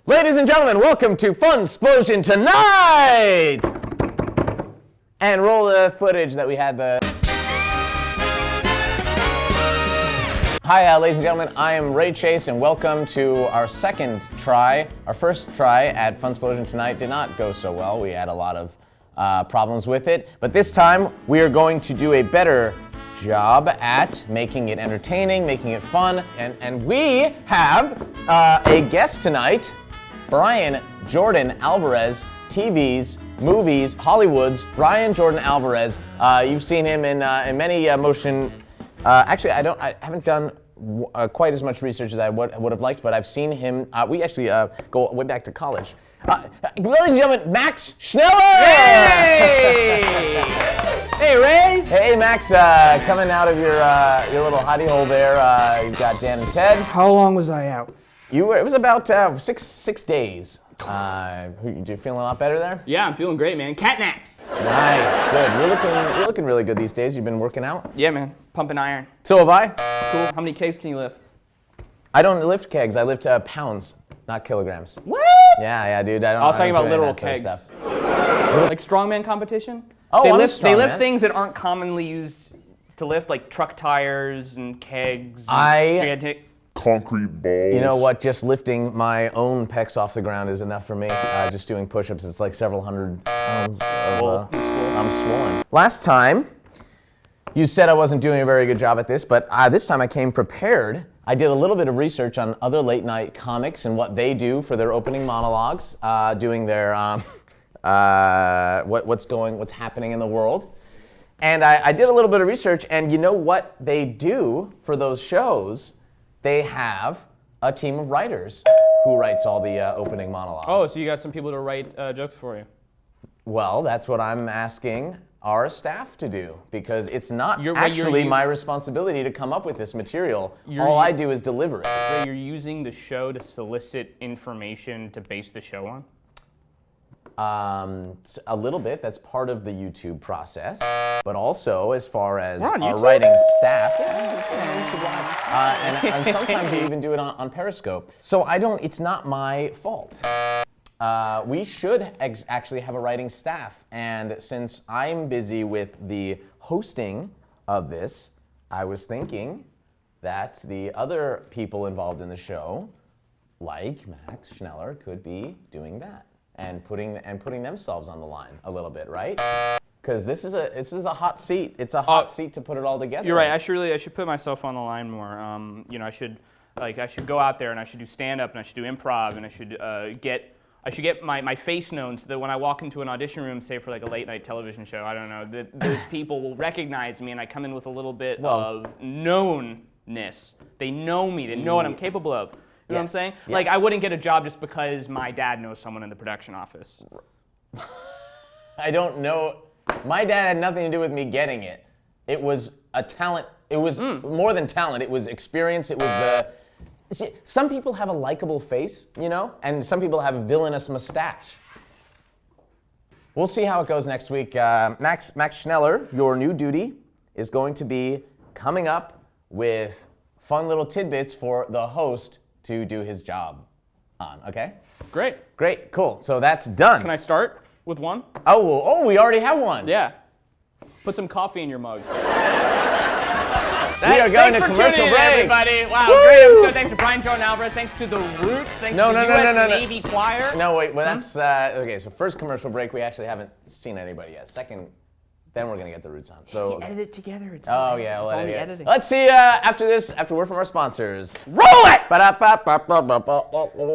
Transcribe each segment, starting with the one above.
Ladies and gentlemen, welcome to Funsplosion tonight! And roll the footage that we had Hi, ladies and gentlemen, I am Ray Chase, and welcome to our second try. Our first try at Funsplosion tonight did not go so well. We had a lot of problems with it, but this time we are going to do a better job at making it entertaining, making it fun, and we have a guest tonight, Brian Jordan Alvarez, TV's, movies, Hollywood's Brian Jordan Alvarez. You've seen him in many motion. Actually, I haven't done quite as much research as I would have liked, but I've seen him. We actually go way back to college. Ladies and gentlemen, Max Schneller! Hey! Hey, Ray! Hey, Max, coming out of your little hidey hole there. You've got Dan and Ted. How long was I out? It was about six days. You feeling a lot better there? Yeah, I'm feeling great, man. Cat naps. Nice, good. You're looking really good these days. You've been working out? Yeah, man. Pumping iron. So have I. Cool. How many kegs can you lift? I don't lift kegs. I lift pounds, not kilograms. What? Yeah, dude. I was talking about literal sort of kegs. stuff. Like strongman competition? Oh, they I'm lift strongman. things that aren't commonly used to lift, like truck tires and kegs. Concrete balls. You know what? Just lifting my own pecs off the ground is enough for me. Just doing push-ups, it's like several hundred pounds. I'm swollen. Last time, you said I wasn't doing a very good job at this, but this time I came prepared. I did a little bit of research on other late-night comics and what they do for their opening monologues, doing their what's happening in the world. And I did a little bit of research, and you know what they do for those shows? They have a team of writers who writes all the opening monologues. Oh, so you got some people to write jokes for you? Well, that's what I'm asking our staff to do, because it's not actually my responsibility to come up with this material. All I do is deliver it. So you're using the show to solicit information to base the show on? A little bit. That's part of the YouTube process, but also as far as our YouTube? writing staff, YouTube Live. And sometimes we even do it on Periscope. So it's not my fault. We should actually have a writing staff, and since I'm busy with the hosting of this, I was thinking that the other people involved in the show, like Max Schneller, could be doing that. And putting themselves on the line a little bit, right? Because this is a hot seat. It's a hot seat to put it all together. You're right. I should put myself on the line more. I should go out there and I should do stand-up and I should do improv and I should get my face known so that when I walk into an audition room, say for like a late night television show, I don't know, that those people will recognize me and I come in with a little bit of knownness. They know me. They know what I'm capable of. You know what I'm saying? Yes. Like, I wouldn't get a job just because my dad knows someone in the production office. I don't know. My dad had nothing to do with me getting it. It was a talent. It was more than talent. It was experience. It was See, some people have a likable face, and some people have a villainous mustache. We'll see how it goes next week. Max Schneller, your new duty is going to be coming up with fun little tidbits for the host to do his job on, okay? Great, cool. So that's done. Can I start with one? Oh, we already have one. Yeah. Put some coffee in your mug. We are going to Thanks for commercial tuning in, break. everybody. Wow, Woo! great episode. Thanks to Brian Jordan Alvarez. Thanks to the Roots. Thanks to the U.S. Navy Choir. No, wait. Well, that's okay. So first commercial break. We actually haven't seen anybody yet. Second, then we're gonna get the Roots on. So edit it together. It's yeah, we'll it's edit only it. editing. Let's see after word from our sponsors. Roll it! There's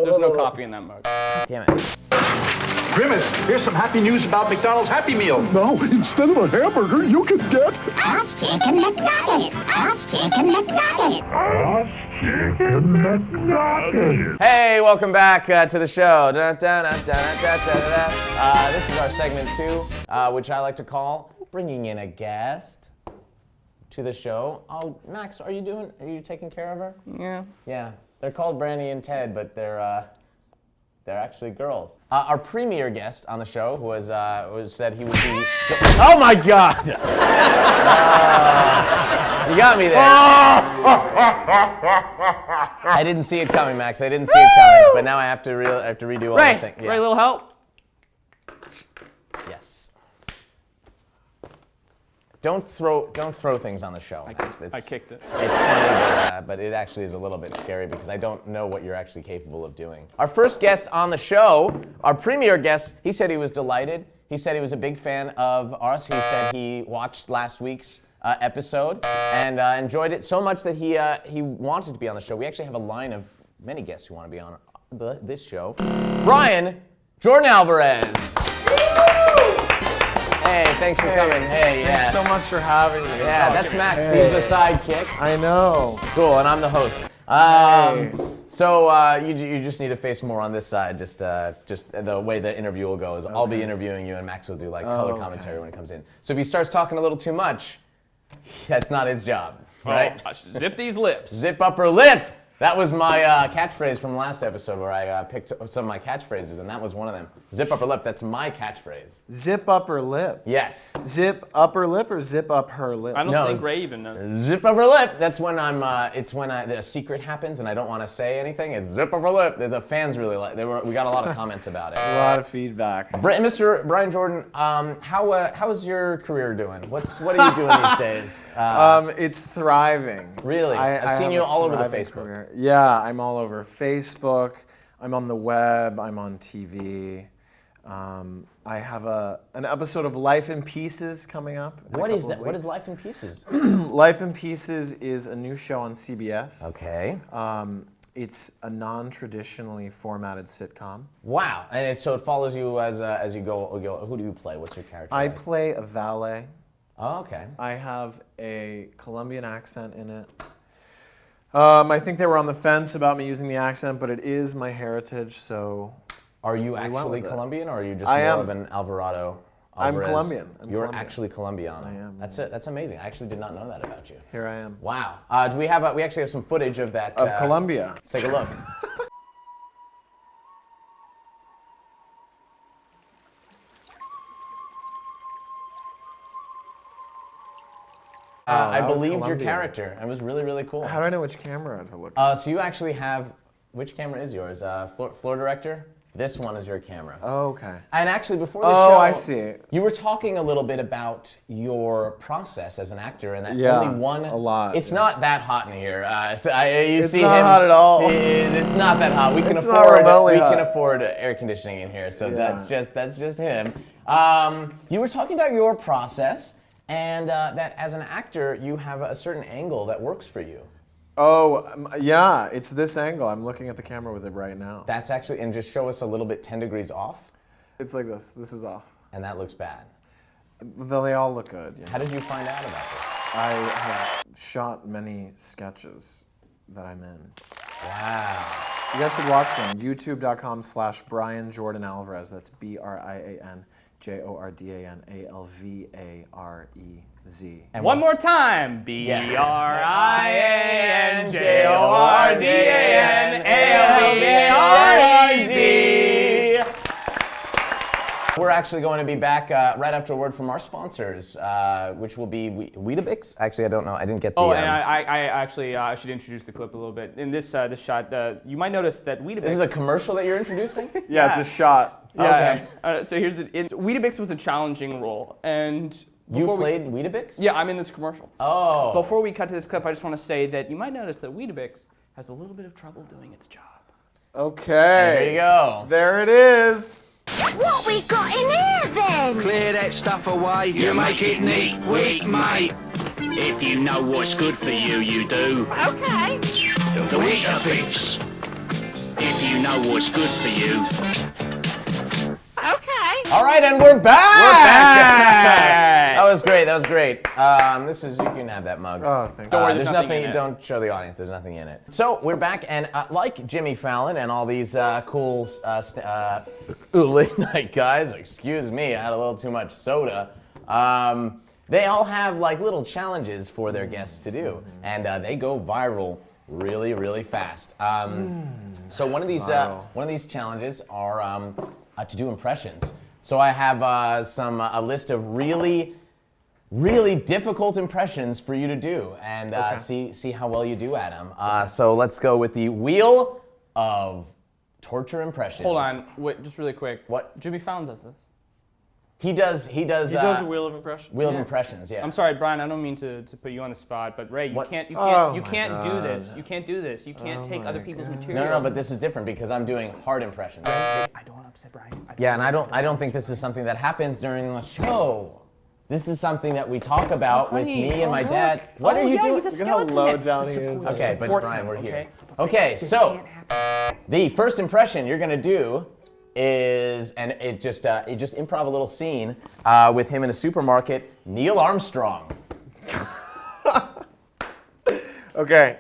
There's no coffee in that mug. Damn it. Grimace, here's some happy news about McDonald's Happy Meal. Now, instead of a hamburger, you can get Us Chicken McNuggets. Us Chicken McNuggets. Chicken McNuggets. Hey, welcome back to the show. This is our segment 2, which I like to call bringing in a guest to the show. Oh, Max, are you taking care of her? Yeah. Yeah. They're called Brandy and Ted, but they're They're actually girls. Our premier guest on the show was said he would be. Oh my God! You got me there. I didn't see it coming, Max. I didn't see it coming. But now I have to redo all the things. Ray, a little help? Yes. Don't throw things on the show. I kicked it. It's funny, but it actually is a little bit scary because I don't know what you're actually capable of doing. Our first guest on the show, our premier guest, he said he was delighted. He said he was a big fan of ours. He said he watched last week's episode and enjoyed it so much that he wanted to be on the show. We actually have a line of many guests who want to be on this show. Brian Jordan Alvarez. Hey, thanks for coming. Hey, yeah. Thanks so much for having me. Yeah, that's Max. He's the sidekick. I know. Cool, and I'm the host. So you just need to face more on this side. Just the way the interview will go is I'll be interviewing you, and Max will do like color commentary when it comes in. So if he starts talking a little too much, that's not his job, right? Oh, zip these lips. Zip upper lip. That was my catchphrase from last episode where I picked some of my catchphrases, and that was one of them. Zip upper lip, that's my catchphrase. Zip upper lip. Yes. Zip upper lip or zip up her lip? I don't think Ray even knows. Zip upper lip, that's when it's when the secret happens and I don't want to say anything. It's zip upper lip. The fans really like we got a lot of comments about it. A lot of feedback. Mr. Brian Jordan, how's your career doing? What are you doing these days? It's thriving. Really? I've seen you all over the Facebook. Career. Yeah, I'm all over Facebook. I'm on the web. I'm on TV. I have an episode of Life in Pieces coming up. What is that? What is Life in Pieces? Life in Pieces is a new show on CBS. Okay. It's a non-traditionally formatted sitcom. Wow. And so it follows you as you go. Who do you play? What's your character? I play a valet. Oh, okay. I have a Colombian accent in it. I think they were on the fence about me using the accent, but it is my heritage, so. Are you actually Colombian, or are you just of an Alvarez? I'm Colombian. You're actually Colombian. I am. That's amazing. I actually did not know that about you. Here I am. Wow. We actually have some footage of that. Of Colombia. Let's take a look. I believed your character. It was really, really cool. How do I know which camera to look at? So you actually have, which camera is yours? Floor director? This one is your camera. Oh, okay. And actually before the show, I see. You were talking a little bit about your process as an actor, and that only one. A lot. It's not that hot in here. It's not hot at all. It's not that hot. We can afford air conditioning in here, so that's just him. You were talking about your process. And that as an actor, you have a certain angle that works for you. Oh, yeah, it's this angle. I'm looking at the camera with it right now. That's actually, and just show us a little bit 10 degrees off. It's like this. This is off. And that looks bad. They all look good. You know? How did you find out about this? I have shot many sketches that I'm in. Wow. You guys should watch them. YouTube.com/Brian Jordan Alvarez. That's BrianJordanAlvarez. And one more time. BrianJordanAlvarez. We're actually going to be back right after a word from our sponsors, which will be Weetabix. Actually, I don't know. I didn't get the. Oh, and I should introduce the clip a little bit. In this shot, you might notice that Weetabix. This is a commercial that you're introducing? Yeah, it's a shot. Yeah. Okay. So here's Weetabix was a challenging role, and you played Weetabix? Yeah, I'm in this commercial. Oh. Before we cut to this clip, I just want to say that you might notice that Weetabix has a little bit of trouble doing its job. Okay. There you go. There it is. What we got in here then? Clear that stuff away. You make it neat, weak, mate. If you know what's good for you, you do. Okay. The Weetabix. If you know what's good for you. Okay. All right, and we're back. We're back. That was great. That was great. You can have that mug. Oh, thank you. Don't worry, There's nothing nothing. in it. Don't show the audience. There's nothing in it. So we're back, and like Jimmy Fallon and all these cool late night guys. Excuse me, I had a little too much soda. They all have like little challenges for their guests to do, and they go viral really, really fast. So one of these challenges are to do impressions. So I have a list of really difficult impressions for you to do, and see how well you do at them. So let's go with the Wheel of Torture Impressions. Hold on, wait, just really quick. What? Jimmy Fallon does this. He does the Wheel of Impressions. Wheel of Impressions, yeah. I'm sorry, Brian. I don't mean to put you on the spot, but Ray, you can't do this. You can't do this. You can't take other people's material. No, but this is different because I'm doing hard impressions. I don't want to upset Brian. And I don't think this is something that happens during the show. This is something that we talk about with me and my dad. What are you doing? He's a Look how skeleton low head. down he is. Okay, but Brian, we're here. Okay. Okay, so the first impression you're gonna do is, and it just improv a little scene with him in a supermarket. Neil Armstrong. Okay.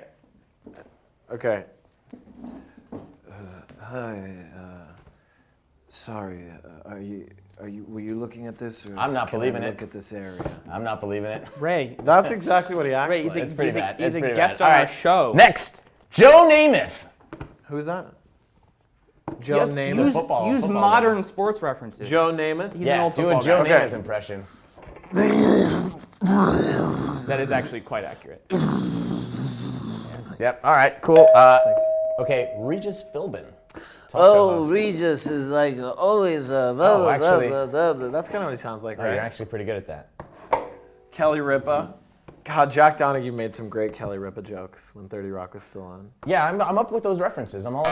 Hi. Sorry. Were you looking at this? Or I'm not can believing I it. Look at this area. I'm not believing it. Ray. That's exactly what he acts Ray, like. he's a, It's pretty he's a, bad. he's It's a pretty guest bad. on All our right. show. Next, Joe Namath. Who's that? Joe Namath. Use football modern sports references. Joe Namath. He's an old Do a football Joe guy. Namath Okay. impression. That is actually quite accurate. Yep. All right. Cool. Thanks. Okay, Regis Philbin. Oh, Regis is like always. actually- That's kind of what he sounds like, Oh, you're right? actually pretty good at that. Kelly Ripa. God, Jack Donaghy made some great Kelly Ripa jokes when 30 Rock was still on. Yeah, I'm up with those references. I'm all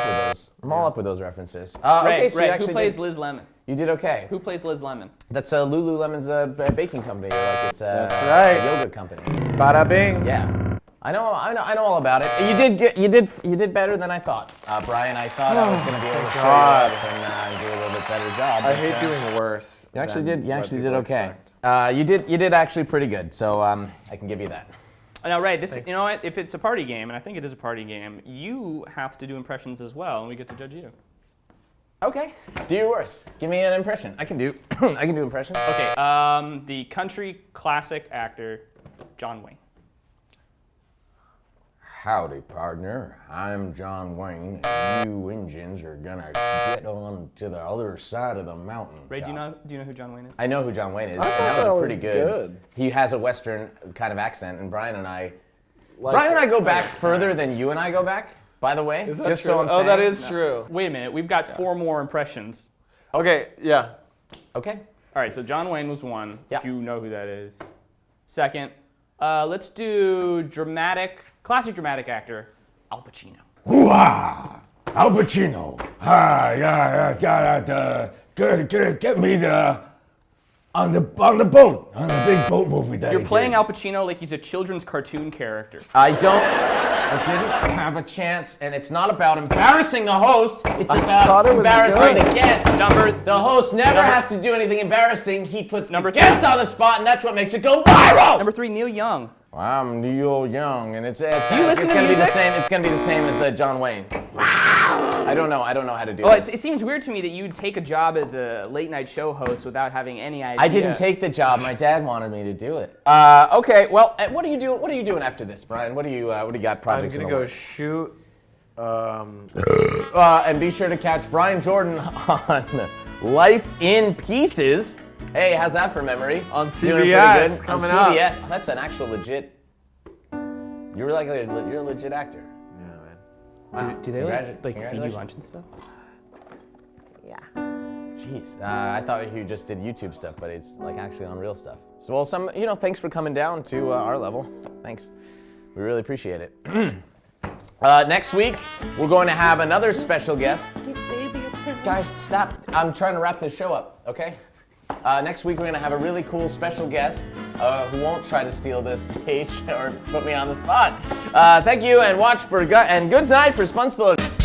up with those references. Okay, Ray, so you who actually plays did, Liz Lemon? you did okay. Who plays Liz Lemon? That's Lululemon's baking company. Like it's That's right. a yoga company. Bada bing. Yeah. I know all about it. You did better than I thought, Brian. I thought I was going to be able to show you God. up and do a little bit better job. I but, hate doing worse. You actually than did. You what actually people did okay. expect. You did actually pretty good. So I can give you that. Now, Ray, you know what? If it's a party game, and I think it is a party game, you have to do impressions as well, and we get to judge you. Okay. Do your worst. Give me an impression. I can do impressions. Okay. The country classic actor, John Wayne. Howdy, partner. I'm John Wayne, and you Indians are gonna get on to the other side of the mountain. Ray, do you know who John Wayne is? I know who John Wayne is, I and thought that was that pretty was good. He has a Western kind of accent, and Brian and I go back further than you and I go back. By the way, Is that just true? so I'm saying. Oh, that is true. Wait a minute. We've got 4 more impressions. Okay, yeah. Okay. All right. So John Wayne was one. Yeah. If you know who that is. Second, let's do classic dramatic actor, Al Pacino. Hoo-ha! Al Pacino. Yeah, get me on the boat, on the big boat movie that You're he playing did. Al Pacino like he's a children's cartoon character. I didn't have a chance, and it's not about embarrassing the host. It's thought about it was embarrassing good. the guest. The host never Number- has to do anything embarrassing. He puts Number the guest three. on the spot, and that's what makes it go viral. Number 3, Neil Young. I'm Neil Young, and it's you listen to gonna be the music? same. It's gonna be the same as the John Wayne. I don't know how to do Well, this. it seems weird to me that you'd take a job as a late night show host without having any idea. I didn't take the job. My dad wanted me to do it. Okay. Well, what are you doing? What are you doing after this, Brian? What do you got I'm projects? gonna in the go works? shoot. And be sure to catch Brian Jordan on Life in Pieces. Hey, how's that for memory? On Doing pretty CBS, good. coming on up. CBS. Oh, that's an actual legit. You're a legit actor. Yeah, man. Wow. Do they like feed you Congratulations. lunch and stuff? Yeah. Jeez, I thought you just did YouTube stuff, but it's like actually on real stuff. So, well, thanks for coming down to our level. Thanks, we really appreciate it. Next week, we're going to have another special guest. Guys, stop! I'm trying to wrap this show up. Okay. Next week, we're going to have a really cool special guest who won't try to steal this stage or put me on the spot. Thank you, and good night for Funsplosion.